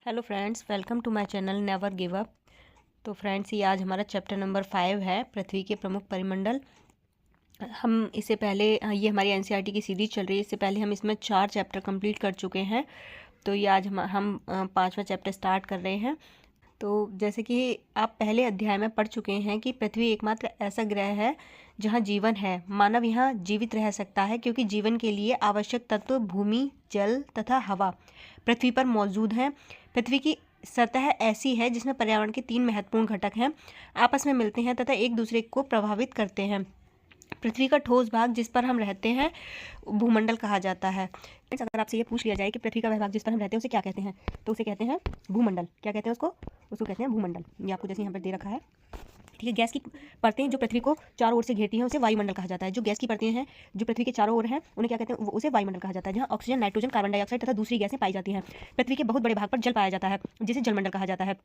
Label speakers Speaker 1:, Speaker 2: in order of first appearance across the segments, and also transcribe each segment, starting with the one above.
Speaker 1: Hello friends, welcome to my channel never give up. तो friends, ये आज हमारा चैप्टर नंबर 5 है, पृथ्वी के प्रमुख परिमंडल। हम इससे पहले ये हमारी एनसीईआरटी की सीरीज चल रही है। इससे पहले हम इसमें 4 चैप्टर कंप्लीट कर चुके हैं। तो ये आज हम 5वां चैप्टर स्टार्ट कर रहे हैं। तो जैसे कि आप पहले अध्याय में पढ़ चुके हैं कि पृथ्वी एकमात्र ऐसा ग्रह है जहाँ जीवन है। मानव यहाँ जीवित रह सकता है क्योंकि जीवन के लिए आवश्यक तत्व भूमि, जल तथा हवा पृथ्वी पर मौजूद हैं। पृथ्वी की सतह ऐसी है जिसमें पर्यावरण के 3 महत्वपूर्ण घटक हैं, आपस में मिलते हैं तथा एक दूसरे को प्रभावित करते हैं। पृथ्वी का ठोस भाग जिस पर हम रहते हैं भूमंडल कहा जाता है। अगर आपसे ये पूछ लिया जाए कि पृथ्वी का वह भाग जिस पर हम रहते हैं उसे क्या कहते हैं, तो उसे कहते हैं भूमंडल। क्या कहते हैं उसको कहते हैं भूमंडल। ये आपको जैसे यहाँ पर दे रखा है, ठीक है। गैस की परतें जो पृथ्वी को चारों ओर से घेरती हैं उसे वायुमंडल कहा जाता है। जो गैस की परतें हैं जो पृथ्वी के चारों ओर हैं उन्हें क्या कहते हैं, उसे वायुमंडल कहा जाता है। जहाँ ऑक्सीजन, नाइट्रोजन, कार्बन डाइऑक्साइड तथा दूसरी गैसें पाई जाती हैं। पृथ्वी के बहुत बड़े भाग पर जल पाया जाता है जिसे जलमंडल कहा जाता है।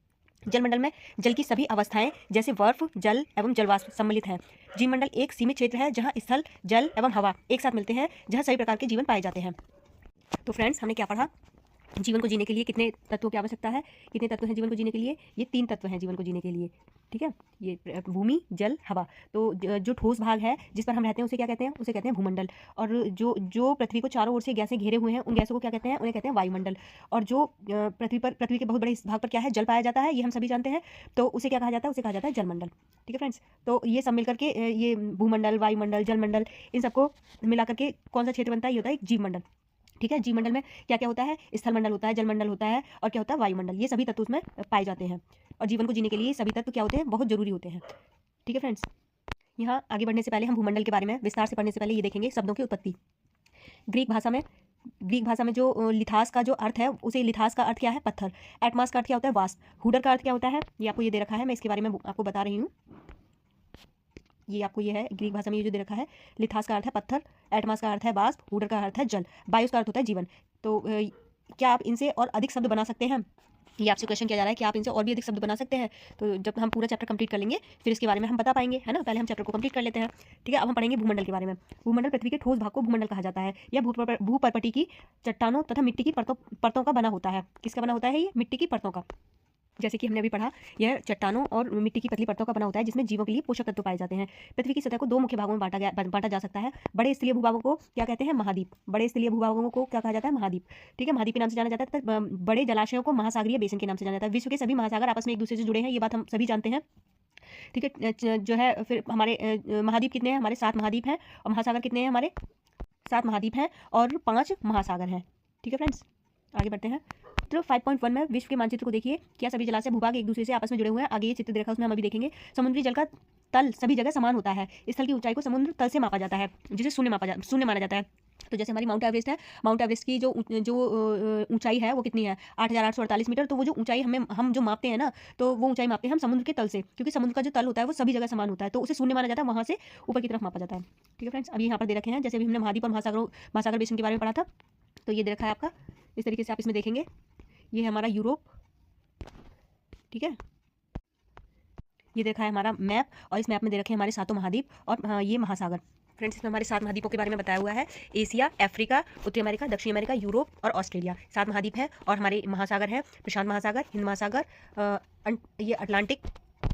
Speaker 1: जलमंडल में जल की सभी अवस्थाएं जैसे बर्फ, जल एवं जलवाष्प सम्मिलित हैं। जीवमंडल एक सीमित क्षेत्र है जहां स्थल, जल एवं हवा एक साथ मिलते हैं, जहां सभी प्रकार के जीवन पाए जाते हैं। तो फ्रेंड्स, हमने क्या पढ़ा? जीवन को जीने के लिए कितने तत्वों की आवश्यकता है? कितने तत्व हैं जीवन को जीने के लिए? ये 3 तत्व हैं जीवन को जीने के लिए, ठीक है। ये भूमि, जल, हवा। तो जो ठोस भाग है जिस पर हम रहते हैं उसे क्या कहते हैं? उसे कहते हैं भूमंडल। और जो जो पृथ्वी को चारों ओर से गैसें घेरे हुए हैं उन गैसों को क्या कहते हैं? उन्हें कहते हैं वायुमंडल। और जो पृथ्वी के बहुत बड़े भाग पर क्या है, जल पाया जाता है, ये हम सभी जानते हैं। तो उसे क्या कहा जाता है? उसे कहा जाता है जलमंडल, ठीक है फ्रेंड्स। तो ये सब मिलकर के ये भूमंडल, वायुमंडल, जलमंडल, इन सबको मिलाकर के कौन सा क्षेत्र बनता है? ये होता है एक जीवमंडल, ठीक है। जीवमंडल में क्या क्या होता है? स्थल मंडल होता है, जलमंडल होता है और क्या होता है? वायुमंडल। ये सभी तत्व उसमें पाए जाते हैं। और जीवन को जीने के लिए सभी तत्व क्या होते हैं? बहुत जरूरी होते हैं, ठीक है फ्रेंड्स। यहाँ आगे बढ़ने से पहले हम भूमंडल के बारे में विस्तार से पढ़ने से पहले ये देखेंगे शब्दों की उत्पत्ति। ग्रीक भाषा में जो लिथास का जो अर्थ है, उसे लिथास का अर्थ क्या है? पत्थर। एटमास का अर्थ क्या होता है? वाष्प। हुडर का अर्थ क्या होता है? ये आपको ये दे रखा है, मैं इसके बारे में आपको बता रही हूँ। ये आपको ये है, ग्रीक भाषा में ये जो दे रखा है, लिथास का अर्थ है पत्थर, एटमास का अर्थ है वाष्प, हुडर का अर्थ है जल, बायोस का अर्थ होता है जीवन। तो क्या आप इनसे और अधिक शब्द बना सकते हैं? ये आपसे क्वेश्चन किया जा रहा है कि आप इनसे और भी अधिक शब्द बना सकते हैं। तो जब हम पूरा चैप्टर कंप्लीट कर लेंगे फिर इसके बारे में हम बता पाएंगे, है ना। पहले हम चैप्टर को कंप्लीट कर लेते हैं, ठीक है। अब हम पढ़ेंगे भूमंडल के बारे में। भूमंडल पृथ्वी के ठोस भाग को भूमंडल कहा जाता है। यह भूपर्पटी की चट्टानों तथा मिट्टी की परतों का बना होता है। किसका बना होता है? ये मिट्टी की परतों का। जैसे कि हमने अभी पढ़ा, यह चट्टानों और मिट्टी की पतली परतों का बना होता है जिसमें जीवों के लिए पोषक तत्व पाए जाते हैं। पृथ्वी की सतह को 2 मुख्य भागों में बांटा जा सकता है। बड़े स्थलीय भूभागों को क्या कहते हैं? महाद्वीप। बड़े स्थलीय भूभागों को क्या कहा जाता है? महाद्वीप, ठीक है। महाद्वीप के नाम से जाना जाता है तथा बड़े जलाशयों को महासागरीय बेसिन के नाम से जाना जाता है। विश्व के सभी महासागर आपस में एक दूसरे से जुड़े हैं, ये बात हम सभी जानते हैं, ठीक है। जो है फिर हमारे महाद्वीप कितने हैं? हमारे 7 महाद्वीप हैं। और महासागर कितने हैं? हमारे 7 महाद्वीप हैं और 5 महासागर हैं, ठीक है फ्रेंड्स। आगे बढ़ते हैं। चित्र 5.1 में विश्व के मानचित्र को देखिए। क्या सभी जलाशय भूभाग एक दूसरे से आपस में जुड़े हुए हैं? आगे ये चित्र देखा, उसमें हम अभी देखेंगे। समुद्री जल का तल सभी जगह समान होता है। स्थल की ऊंचाई को समुद्र तल से मापा जाता है जिसे शून्य माना जाता है। तो जैसे हमारी माउंट एवरेस्ट है, माउंट एवरेस्ट की जो ऊंचाई है वो कितनी है? 8,848 मीटर। तो वो जो ऊंचाई हम जो मापते हैं ना, तो वो ऊंचाई मापते हैं हम समुद्र के तल से, क्योंकि समुद्र का जो तल होता है वो सभी जगह समान होता है, तो उसे शून्य माना जाता है, वहाँ से ऊपर की तरफ मापा जाता है, ठीक है फ्रेंड्स। अभी यहाँ पर दे रखे हैं, जैसे अभी हमने महाद्वीप और महासागर बेसिन के बारे में पढ़ा था, तो ये दे रखा है आपका। इस तरीके से आप इसमें देखेंगे, ये है हमारा यूरोप, ठीक है। ये देखा है हमारा मैप, और इस मैप में दे रखे हैं हमारे 7 महाद्वीप और ये महासागर। फ्रेंड्स, इसमें हमारे 7 महाद्वीपों के बारे में बताया हुआ है। एशिया, अफ्रीका, उत्तरी अमेरिका, दक्षिण अमेरिका, यूरोप और ऑस्ट्रेलिया, 7 महाद्वीप हैं। और हमारे महासागर हैं प्रशांत महासागर, हिंद महासागर, ये अटलांटिक,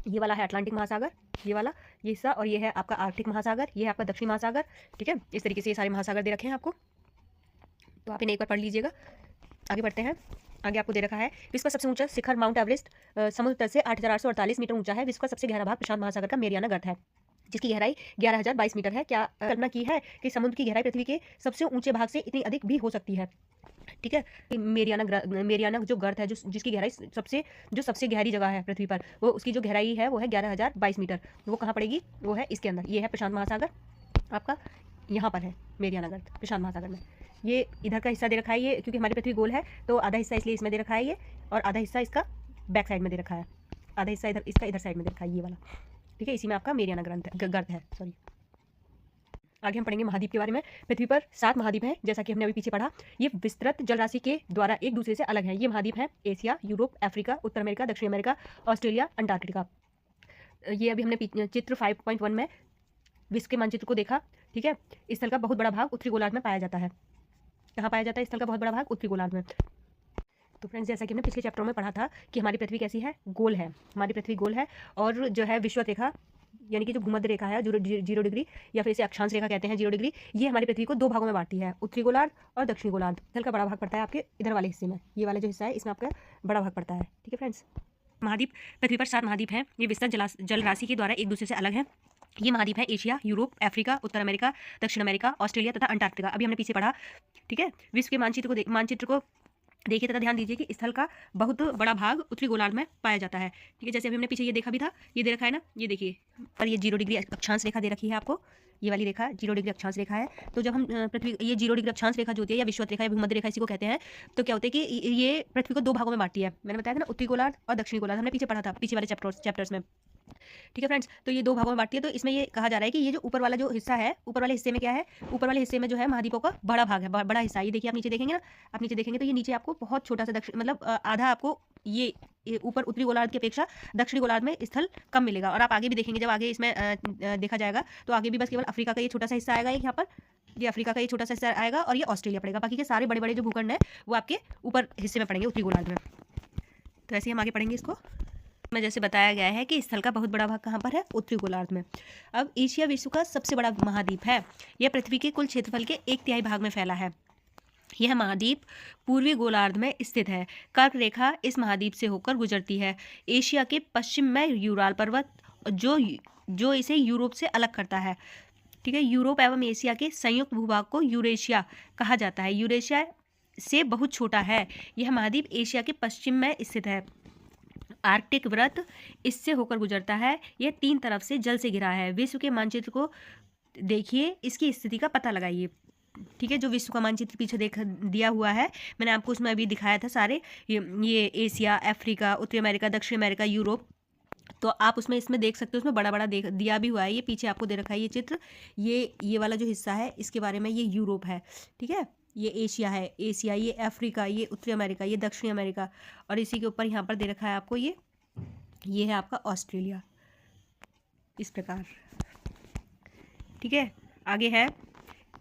Speaker 1: ये वाला है अटलांटिक महासागर, ये वाला, ये हिस्सा, और ये है आपका आर्कटिक महासागर, ये है आपका दक्षिण महासागर, ठीक है। इस तरीके से ये सारे महासागर दे रखे हैं आपको, तो आप इन्हें एक बार पढ़ लीजिएगा। आगे बढ़ते हैं। आगे आपको दे रखा है विश्व का सबसे ऊंचा शिखर माउंट एवरेस्ट समुद्र तल से 8,848 मीटर ऊंचा है। विश्व का सबसे गहरा भाग प्रशांत महासागर का मेरियाना गर्त है, जिसकी गहराई 11,022 मीटर है। क्या कल्पना की है कि समुद्र की गहराई पृथ्वी के सबसे ऊंचे भाग से इतनी अधिक भी हो सकती है, ठीक है। मेरियाना जो गर्त है, जिसकी गहराई सबसे गहरी जगह है पृथ्वी पर, वो उसकी जो गहराई है वो है 11,022 मीटर। वो कहाँ पड़ेगी? वो है इसके अंदर, ये है प्रशांत महासागर आपका, यहाँ पर है मेरियाना गर्त प्रशांत महासागर में। ये इधर का हिस्सा दे रखा है, ये क्योंकि हमारी पृथ्वी गोल है तो आधा हिस्सा इसलिए इसमें दे रखा है ये, और आधा हिस्सा इसका बैक साइड में दे रखा है, आधा हिस्सा इधर इसका इधर साइड में दे रखा है, ये वाला, ठीक है। इसी में आपका मेरियाना गर्त है, सॉरी। आगे हम पढ़ेंगे महाद्वीप के बारे में। पृथ्वी पर 7 महाद्वीप हैं, जैसा कि हमने अभी पीछे पढ़ा। ये विस्तृत जलराशि के द्वारा एक दूसरे से अलग हैं। ये महाद्वीप हैं एशिया, यूरोप, अफ्रीका, उत्तर अमेरिका, दक्षिण अमेरिका, ऑस्ट्रेलिया, अंटार्कटिका। ये अभी हमने चित्र 5.1 में विश्व के मानचित्र को देखा, ठीक है। इस स्थल का बहुत बड़ा भाग उत्तरी गोलार्ध में पाया जाता है। कहाँ पाया जाता है स्थल का बहुत बड़ा भाग? उत्तरी गोलार्ध में। तो फ्रेंड्स, जैसा कि हमने पिछले चैप्टर में पढ़ा था कि हमारी पृथ्वी कैसी है, गोल है। हमारी पृथ्वी गोल है और जो है विषुवत रेखा यानी कि जो भूमध्य रेखा है, 0 डिग्री या फिर इसे अक्षांश रेखा कहते हैं 0 डिग्री, ये हमारी पृथ्वी को 2 भागों में बांटती है, उत्तरी गोलार्ध और दक्षिणी गोलार्ध। स्थल का बड़ा भाग पड़ता है आपके इधर वाले हिस्से में, ये वाला जो हिस्सा है इसमें आपका बड़ा भाग पड़ता है। ठीक है फ्रेंड्स, महाद्वीप, पृथ्वी पर 7 महाद्वीप हैं। ये विस्तृत जल राशि के द्वारा एक दूसरे से अलग है। ये महाद्वीप है एशिया, यूरोप, अफ्रीका, उत्तर अमेरिका, दक्षिण अमेरिका, ऑस्ट्रेलिया तथा अंटार्कटिका। अभी हमने पीछे पढ़ा। ठीक है, विश्व के मानचित्र को देखिए तथा ध्यान दीजिए कि स्थल का बहुत बड़ा भाग उत्तरी गोलार्ध में पाया जाता है। ठीक है, जैसे अभी हमने पीछे ये देखा भी था, ये दे रखा है ना, ये देखिए पर ये 0 डिग्री अक्षांश रेखा दे रखी है आपको, ये वाली रेखा 0 डिग्री अक्षांश रेखा है। तो जब हम पृथ्वी, ये 0 डिग्री अक्षांश रेखा जो होती है या विषुवत रेखा या भूमध्य रेखा इसी को कहते हैं, तो क्या होता है कि ये पृथ्वी को 2 भागों में बांटती है। मैंने बताया था ना, उत्तरी गोलार्ध और दक्षिणी गोलार्ध, हमने पीछे पढ़ा था पीछे वाले चैप्टर्स में। ठीक है फ्रेंड्स, तो ये 2 भागों में बांटती है। तो इसमें ये कहा जा रहा है कि ये जो ऊपर वाला जो हिस्सा है, ऊपर वाले हिस्से में क्या है, ऊपर वाले हिस्से में जो है महाद्वीपों का बड़ा भाग है, बड़ा हिस्सा। ये देखिए, आप नीचे देखेंगे ना, आप नीचे देखेंगे तो ये नीचे आपको बहुत छोटा सा दक्षिण, मतलब आधा आपको ये ऊपर उत्तरी गोलार्ध की अपेक्षा दक्षिणी गोलार्ध में स्थल कम मिलेगा। और आप आगे भी देखेंगे, जब आगे इसमें देखा जाएगा तो आगे भी बस केवल अफ्रीका का ये छोटा सा हिस्सा आएगा, एक यहाँ पर ये अफ्रीका का ये छोटा सा हिस्सा आएगा और ये ऑस्ट्रेलिया पड़ेगा। बाकी के सारे बड़े बड़े जो भूखंड है वो आपके ऊपर हिस्से में पड़ेंगे, उत्तरी गोलार्ध में। तो ऐसे ही हम आगे पढ़ेंगे इसको। में जैसे बताया गया है कि स्थल का बहुत बड़ा भाग कहाँ पर है, उत्तरी गोलार्ध में। अब एशिया विश्व का सबसे बड़ा महाद्वीप है। यह पृथ्वी के कुल क्षेत्रफल के 1/3 भाग में फैला है। यह महाद्वीप पूर्वी गोलार्ध में स्थित है। कर्क रेखा इस महाद्वीप से होकर गुजरती है। एशिया के पश्चिम में यूराल पर्वत जो इसे यूरोप से अलग करता है। ठीक है, यूरोप एवं एशिया के संयुक्त भूभाग को यूरेशिया कहा जाता है। यूरेशिया से बहुत छोटा है। यह महाद्वीप एशिया के पश्चिम में स्थित है। आर्कटिक वृत्त इससे होकर गुजरता है। यह 3 तरफ से जल से घिरा है। विश्व के मानचित्र को देखिए, इसकी स्थिति का पता लगाइए। ठीक है, जो विश्व का मानचित्र पीछे दिया हुआ है, मैंने आपको उसमें अभी दिखाया था सारे, ये एशिया, अफ्रीका, उत्तरी अमेरिका, दक्षिण अमेरिका, यूरोप। तो आप उसमें इसमें देख सकते हो, उसमें बड़ा बड़ा दिया भी हुआ है। ये पीछे आपको दे रखा है ये चित्र, ये वाला जो हिस्सा है इसके बारे में, ये यूरोप है। ठीक है, ये एशिया है, एशिया, ये अफ्रीका, ये उत्तरी अमेरिका, ये दक्षिणी अमेरिका, और इसी के ऊपर यहाँ पर दे रखा है आपको ये है आपका ऑस्ट्रेलिया, इस प्रकार। ठीक है, आगे है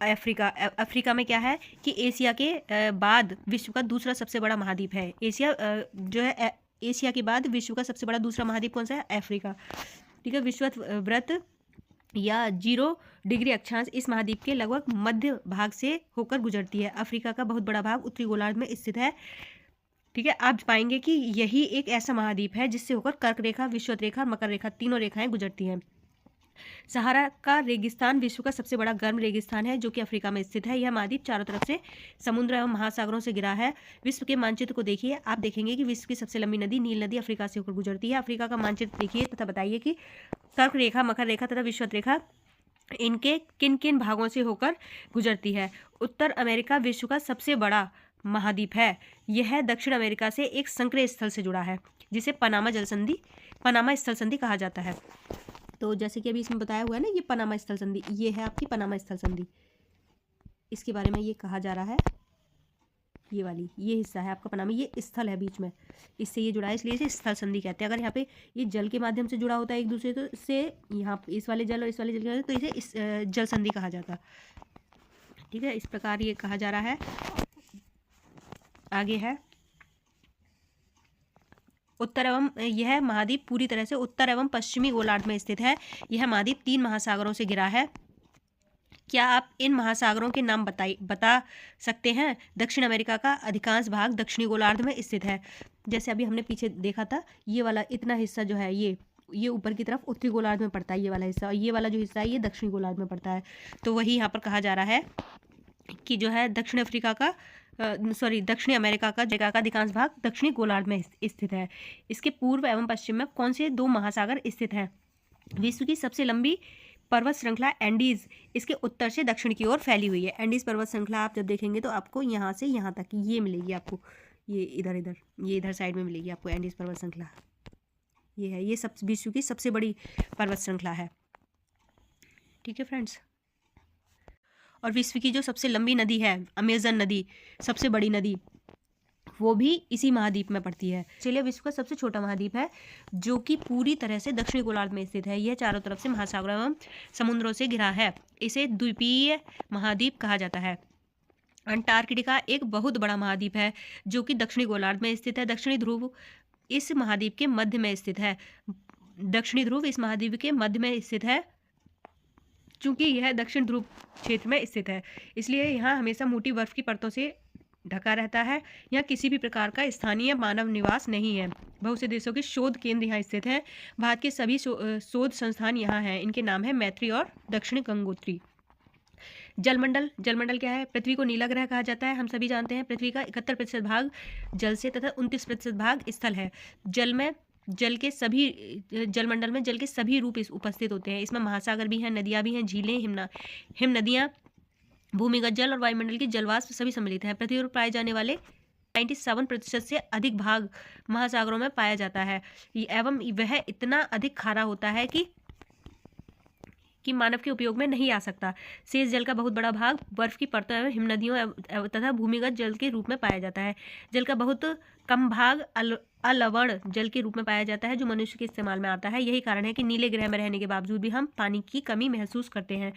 Speaker 1: अफ्रीका। अफ्रीका में क्या है कि एशिया के बाद विश्व का दूसरा सबसे बड़ा महाद्वीप है। एशिया जो है, एशिया के बाद विश्व का सबसे बड़ा दूसरा महाद्वीप कौन सा है, अफ्रीका। ठीक है, विषुवत वृत्त या 0 डिग्री अक्षांश इस महाद्वीप के लगभग मध्य भाग से होकर गुजरती है। अफ्रीका का बहुत बड़ा भाग उत्तरी गोलार्ध में स्थित है। ठीक है, आप पाएंगे कि यही एक ऐसा महाद्वीप है जिससे होकर कर्क रेखा, विषुवत रेखा और मकर रेखा, तीनों रेखाएं गुजरती हैं। सहारा का रेगिस्तान विश्व का सबसे बड़ा गर्म रेगिस्तान है जो कि अफ्रीका में स्थित है। यह महाद्वीप चारों तरफ से समुद्र एवं महासागरों से घिरा है। विश्व के मानचित्र को देखिए, आप देखेंगे कि विश्व की सबसे लंबी नदी नील नदी अफ्रीका से होकर गुजरती है। अफ्रीका का मानचित्र देखिए तथा बताइए कि कर्क रेखा, मकर रेखा तथा विषुवत रेखा इनके किन किन भागों से होकर गुजरती है। उत्तर अमेरिका विश्व का सबसे बड़ा महाद्वीप है। यह दक्षिण अमेरिका से एक संक्रिय स्थल से जुड़ा है जिसे पनामा स्थल संधि कहा जाता है। तो जैसे कि अभी इसमें बताया हुआ है ना, ये पनामा स्थल संधि, ये है आपकी पनामा स्थल संधि, इसके बारे में ये कहा जा रहा है। ये हिस्सा है आपका पनामा, ये स्थल है बीच में, इससे ये जुड़ा है, इसलिए इसे स्थल संधि कहते हैं। अगर यहाँ पे ये जल के माध्यम से जुड़ा होता है एक दूसरे तो से, यहाँ इस वाले जल और इस वाले जल के, तो इसे इस जल संधि कहा जाता। ठीक है, इस प्रकार ये कहा जा रहा है। आगे है उत्तर एवं, यह महाद्वीप पूरी तरह से उत्तर एवं पश्चिमी गोलार्ध में स्थित है। यह महाद्वीप 3 महासागरों से घिरा है। क्या आप इन महासागरों के नाम बता सकते हैं? दक्षिण अमेरिका का अधिकांश भाग दक्षिणी गोलार्ध में स्थित है। जैसे अभी हमने पीछे देखा था, ये वाला इतना हिस्सा जो है ये ऊपर की तरफ उत्तरी गोलार्ध में पड़ता है, ये वाला हिस्सा, और ये वाला जो हिस्सा है ये दक्षिणी गोलार्ध में पड़ता है। तो वही यहाँ पर कहा जा रहा है कि जो है दक्षिण अमेरिका का जगह का अधिकांश भाग दक्षिणी गोलार्ध में स्थित है। इसके पूर्व एवं पश्चिम में कौन से 2 महासागर स्थित हैं? विश्व की सबसे लंबी पर्वत श्रृंखला एंडीज इसके उत्तर से दक्षिण की ओर फैली हुई है। एंडीज पर्वत श्रृंखला आप जब देखेंगे तो आपको यहाँ से यहाँ तक ये मिलेगी, आपको ये इधर साइड में मिलेगी आपको एंडीज पर्वत श्रृंखला। ये है, ये सब विश्व की सबसे बड़ी पर्वत श्रृंखला है। ठीक है फ्रेंड्स, और विश्व की जो सबसे लंबी नदी है अमेजन नदी, सबसे बड़ी नदी, वो भी इसी महाद्वीप में पड़ती है। ऑस्ट्रेलिया विश्व का सबसे छोटा महाद्वीप है जो कि पूरी तरह से दक्षिणी गोलार्ध में स्थित है। यह चारों तरफ से महासागरों एवं समुद्रों से घिरा है। इसे द्वीपीय महाद्वीप कहा जाता है। अंटार्कटिका एक बहुत बड़ा महाद्वीप है जो कि दक्षिणी गोलार्ध में स्थित है। दक्षिणी ध्रुव इस महाद्वीप के मध्य में स्थित है। दक्षिणी ध्रुव इस महाद्वीप के मध्य में स्थित है। चूंकि यह दक्षिण ध्रुव क्षेत्र में स्थित है, इसलिए यहाँ हमेशा मोटी बर्फ की परतों से ढका रहता है। यहाँ किसी भी प्रकार का स्थानीय मानव निवास नहीं है। बहुत से देशों के शोध केंद्र यहाँ स्थित हैं। भारत के सभी शोध संस्थान यहाँ हैं। इनके नाम है मैत्री और दक्षिण गंगोत्री। जलमंडल, जलमंडल क्या है? पृथ्वी को नीला ग्रह कहा जाता है। हम सभी जानते हैं पृथ्वी का 71% भाग जल से तथा 29% भाग स्थल है। जलमंडल में जल के सभी रूप उपस्थित होते हैं। इसमें महासागर भी हैं, नदियाँ भी हैं, झीलें, हिम नदियाँ, भूमिगत जल और वायुमंडल की जलवाष्प सभी सम्मिलित हैं। पृथ्वी पर पाए जाने वाले 97% से अधिक भाग महासागरों में पाया जाता है एवं वह इतना अधिक खारा होता है कि मानव के उपयोग में नहीं आ सकता। शेष जल का बहुत बड़ा भाग बर्फ की परतों एवं हिमनदियों तथा भूमिगत जल के रूप में पाया जाता है। जल का बहुत कम भाग अलवण जल के रूप में पाया जाता है जो मनुष्य के इस्तेमाल में आता है। यही कारण है कि नीले ग्रह में रहने के बावजूद भी हम पानी की कमी महसूस करते हैं,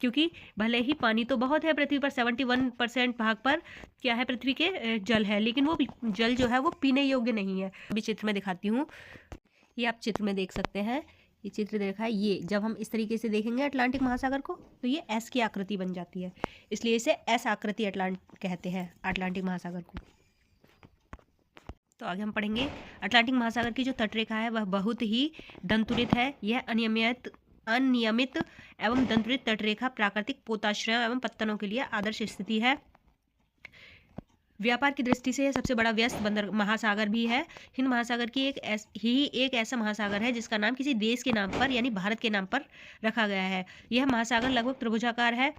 Speaker 1: क्योंकि भले ही पानी तो बहुत है पृथ्वी पर, 71% भाग पर क्या है, पृथ्वी के जल है, लेकिन वो जल जो है वो पीने योग्य नहीं है। अभी चित्र में दिखाती हूँ, ये आप चित्र में देख सकते हैं। ये चित्र देखा है, ये जब हम इस तरीके से देखेंगे अटलांटिक महासागर को तो ये एस की आकृति बन जाती है, इसलिए इसे एस आकृति कहते हैं अटलांटिक महासागर को। तो आगे हम पढ़ेंगे अटलांटिक महासागर की जो तटरेखा है वह बहुत ही दंतुरित है। यह अनियमित एवं दंतुरित तटरेखा प्राकृतिक पोताश्रयों एवं पत्तनों के लिए आदर्श स्थिति है। व्यापार की दृष्टि से यह सबसे बड़ा व्यस्त बंदर महासागर भी है। हिंद महासागर की एक ऐसा महासागर है जिसका नाम किसी देश के नाम पर यानी भारत के नाम पर रखा गया है। यह महासागर लगभग त्रिभुजाकार है।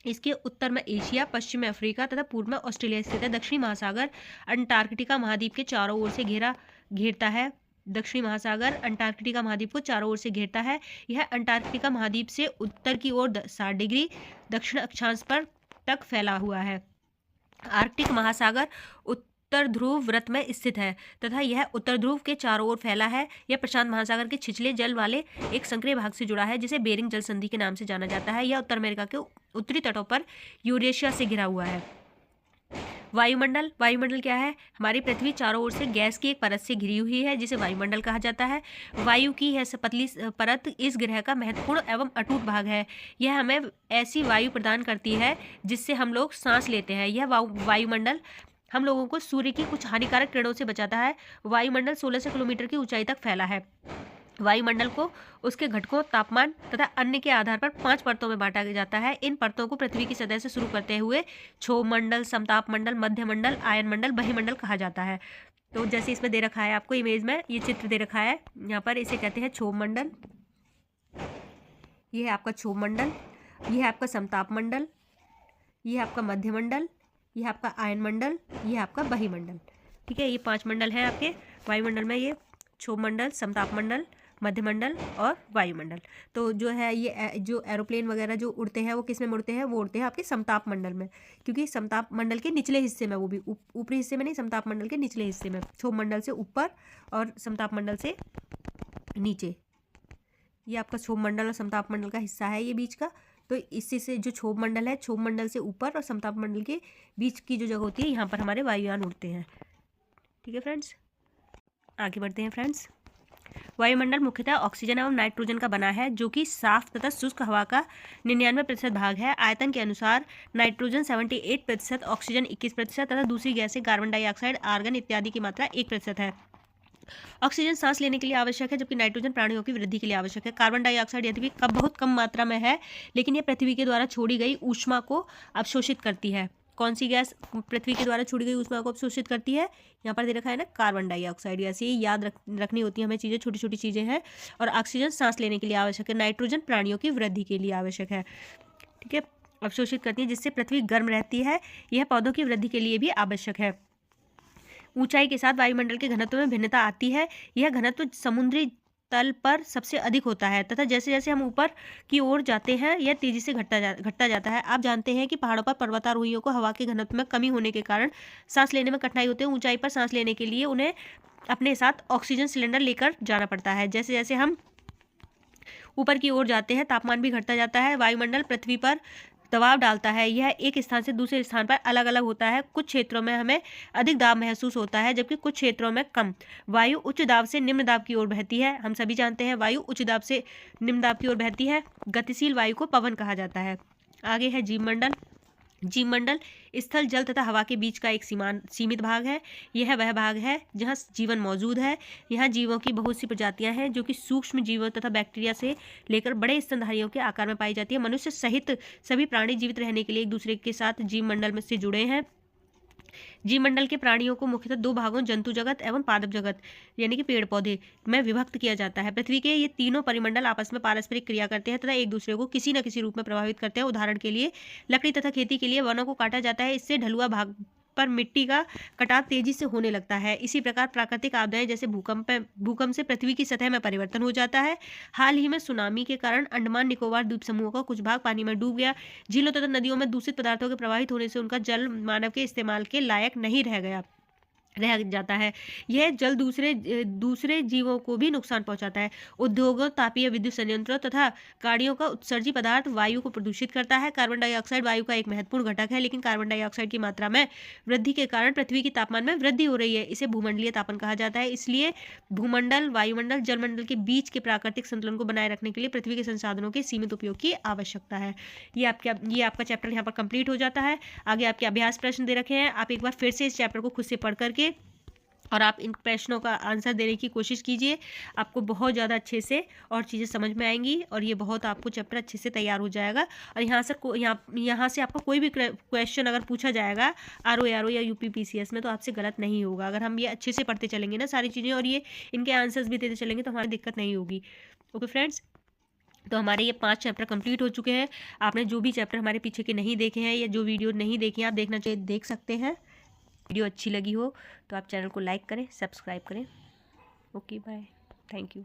Speaker 1: इसके उत्तर में एशिया, पश्चिम में अफ्रीका तथा पूर्व में ऑस्ट्रेलिया स्थित है। दक्षिणी महासागर अंटार्कटिका महाद्वीप के चारों ओर से घेरता है। दक्षिणी महासागर अंटार्कटिका महाद्वीप को चारों ओर से घेरता है। यह अंटार्कटिका महाद्वीप से उत्तर की ओर 60 डिग्री दक्षिण अक्षांश पर तक फैला हुआ है। आर्कटिक महासागर उत्तर ध्रुव व्रत में स्थित है तथा यह उत्तर ध्रुव के चारों ओर फैला है। यह प्रशांत महासागर के छिछले जल वाले एक संक्रिय भाग से जुड़ा है जिसे बेरिंग जल संधि के नाम से जाना जाता है। यह उत्तर अमेरिका के उत्तरी तटों पर यूरेशिया से घिरा हुआ है। वायुमंडल, वायुमंडल क्या है? हमारी पृथ्वी चारों ओर से गैस की एक परत से घिरी हुई है जिसे वायुमंडल कहा जाता है। वायु की यह पतली परत इस ग्रह का महत्वपूर्ण एवं अटूट भाग है। यह हमें ऐसी वायु प्रदान करती है जिससे हम लोग सांस लेते हैं। यह वायुमंडल हम लोगों को सूर्य की कुछ हानिकारक किरणों से बचाता है। वायुमंडल 1600 किलोमीटर की ऊंचाई तक फैला है। वायुमंडल को उसके घटकों, तापमान तथा अन्य के आधार पर 5 परतों में बांटा जाता है। इन परतों को पृथ्वी की सतह से शुरू करते हुए क्षोभ मंडल, समताप मंडल, मध्य मंडल, आयन मंडल, बहिमंडल कहा जाता है। तो जैसे इसमें दे रखा है आपको इमेज में, ये चित्र दे रखा है यहाँ पर, इसे कहते हैं क्षोभ मंडल। ये है आपका क्षोभ मंडल, ये है आपका समताप मंडल, ये है आपका मध्य मंडल, ये है आपका आयन मंडल, ये है आपका बहिमंडल। ठीक है, ये 5 मंडल हैं आपके वायुमंडल में। ये क्षोभ मंडल, समताप मंडल, मध्यमंडल और वायुमंडल। तो जो है ये जो एरोप्लेन वगैरह जो उड़ते हैं वो किस में उड़ते हैं? वो उड़ते हैं आपके समताप मंडल में, क्योंकि समताप मंडल के निचले हिस्से में, वो भी ऊपरी हिस्से में नहीं, समताप मंडल के निचले हिस्से में, क्षोभ मंडल से ऊपर और समताप मंडल से नीचे। ये आपका क्षोभ मंडल और समताप मंडल का हिस्सा है ये बीच का। तो इसी से जो क्षोभ मंडल है, क्षोभ मंडल से ऊपर और समताप मंडल के बीच की जो जगह होती है, यहाँ पर हमारे वायुयान उड़ते हैं। ठीक है फ्रेंड्स, आगे बढ़ते हैं फ्रेंड्स। वायुमंडल मुख्यतः ऑक्सीजन एवं नाइट्रोजन का बना है जो कि साफ तथा शुष्क हवा का 99% भाग है। आयतन के अनुसार नाइट्रोजन 78%, ऑक्सीजन 21% तथा दूसरी गैसें कार्बन डाइऑक्साइड, आर्गन इत्यादि की मात्रा 1% है। ऑक्सीजन सांस लेने के लिए आवश्यक है जबकि नाइट्रोजन प्राणियों की वृद्धि के लिए आवश्यक है। कार्बन डाइऑक्साइड यद्यपि बहुत कम मात्रा में है लेकिन यह पृथ्वी के द्वारा छोड़ी गई ऊष्मा को अवशोषित करती है। कौन सी गैस पृथ्वी के द्वारा छोड़ी गई ऊष्मा को अवशोषित करती है? यहाँ पर दे रखा है ना, कार्बन डाइऑक्साइड। ऐसे ही याद रखनी होती है हमें चीज़ें, छोटी छोटी चीज़ें हैं। और ऑक्सीजन सांस लेने के लिए आवश्यक है, नाइट्रोजन प्राणियों की वृद्धि के लिए आवश्यक है। ठीक है, अवशोषित करती है जिससे पृथ्वी गर्म रहती है। यह पौधों की वृद्धि के लिए भी आवश्यक है। ऊंचाई के साथ वायुमंडल के घनत्व में भिन्नता आती है। यह घनत्व समुद्री तल पर सबसे अधिक होता है तथा जैसे जैसे हम ऊपर की ओर जाते हैं यह तेजी से घटता जाता है। आप जानते हैं कि पहाड़ों पर पर्वतारोहियों को हवा के घनत्व में कमी होने के कारण सांस लेने में कठिनाई होती है। ऊंचाई पर सांस लेने के लिए उन्हें अपने साथ ऑक्सीजन सिलेंडर लेकर जाना पड़ता है। जैसे जैसे हम ऊपर की ओर जाते हैं तापमान भी घटता जाता है। वायुमंडल पृथ्वी पर दबाव डालता है यह एक स्थान से दूसरे स्थान पर अलग अलग होता है। कुछ क्षेत्रों में हमें अधिक दाब महसूस होता है जबकि कुछ क्षेत्रों में कम। वायु उच्च दाब से निम्न दाब की ओर बहती है। हम सभी जानते हैं वायु उच्च दाब से निम्न दाब की ओर बहती है। गतिशील वायु को पवन कहा जाता है। आगे है जीवमंडल। जीवमंडल स्थल, जल तथा हवा के बीच का एक सीमित भाग है। यह वह भाग है जहाँ जीवन मौजूद है। यहाँ जीवों की बहुत सी प्रजातियां हैं जो कि सूक्ष्म जीवों तथा बैक्टीरिया से लेकर बड़े स्तनधारियों के आकार में पाई जाती है। मनुष्य सहित सभी प्राणी जीवित रहने के लिए एक दूसरे के साथ जीवमंडल में से जुड़े हैं। जीवमंडल के प्राणियों को मुख्यतः दो भागों जंतु जगत एवं पादप जगत यानी कि पेड़ पौधे में विभक्त किया जाता है। पृथ्वी के ये तीनों परिमंडल आपस में पारस्परिक क्रिया करते हैं तथा एक दूसरे को किसी न किसी रूप में प्रभावित करते हैं। उदाहरण के लिए लकड़ी तथा खेती के लिए वनों को काटा जाता है। इससे ढलुआ भाग पर मिट्टी का कटाव तेजी से होने लगता है। इसी प्रकार प्राकृतिक आपदाएं जैसे भूकंप से पृथ्वी की सतह में परिवर्तन हो जाता है। हाल ही में सुनामी के कारण अंडमान निकोबार द्वीप समूह का कुछ भाग पानी में डूब गया। झीलों तथा नदियों में दूषित पदार्थों के प्रवाहित होने से उनका जल मानव के इस्तेमाल के लायक नहीं रह जाता है। यह जल दूसरे जीवों को भी नुकसान पहुंचाता है। उद्योगों, तापीय विद्युत संयंत्रों तथा गाड़ियों का उत्सर्जी पदार्थ वायु को प्रदूषित करता है। कार्बन डाइऑक्साइड वायु का एक महत्वपूर्ण घटक है, लेकिन कार्बन डाइऑक्साइड की मात्रा में वृद्धि के कारण पृथ्वी की तापमान में वृद्धि हो रही है। इसे भूमंडलीय तापन कहा जाता है। इसलिए भूमंडल, वायुमंडल, जलमंडल के बीच के प्राकृतिक संतुलन को बनाए रखने के लिए पृथ्वी के संसाधनों के सीमित उपयोग की आवश्यकता है। ये आपका चैप्टर यहाँ पर कंप्लीट हो जाता है। आगे आपके अभ्यास प्रश्न दे रखे हैं। आप एक बार फिर से इस चैप्टर को खुद से पढ़ करके और आप इन प्रश्नों का आंसर देने की कोशिश कीजिए। आपको बहुत ज़्यादा अच्छे से और चीज़ें समझ में आएंगी और ये बहुत आपको चैप्टर अच्छे से तैयार हो जाएगा। और यहाँ से आपका कोई भी क्वेश्चन अगर पूछा जाएगा आरओ या यूपीपीसीएस में तो आपसे गलत नहीं होगा। अगर हम ये अच्छे से पढ़ते चलेंगे ना सारी चीज़ें और ये इनके आंसर्स भी देते चलेंगे तो हमारी दिक्कत नहीं होगी। ओके फ्रेंड्स, तो हमारे ये 5 चैप्टर कंप्लीट हो चुके हैं। आपने जो भी चैप्टर हमारे पीछे के नहीं देखे हैं या जो वीडियो नहीं देखे हैं आप देखना चाहिए देख सकते हैं। वीडियो अच्छी लगी हो तो आप चैनल को लाइक करें, सब्सक्राइब करें। Okay bye, thank you.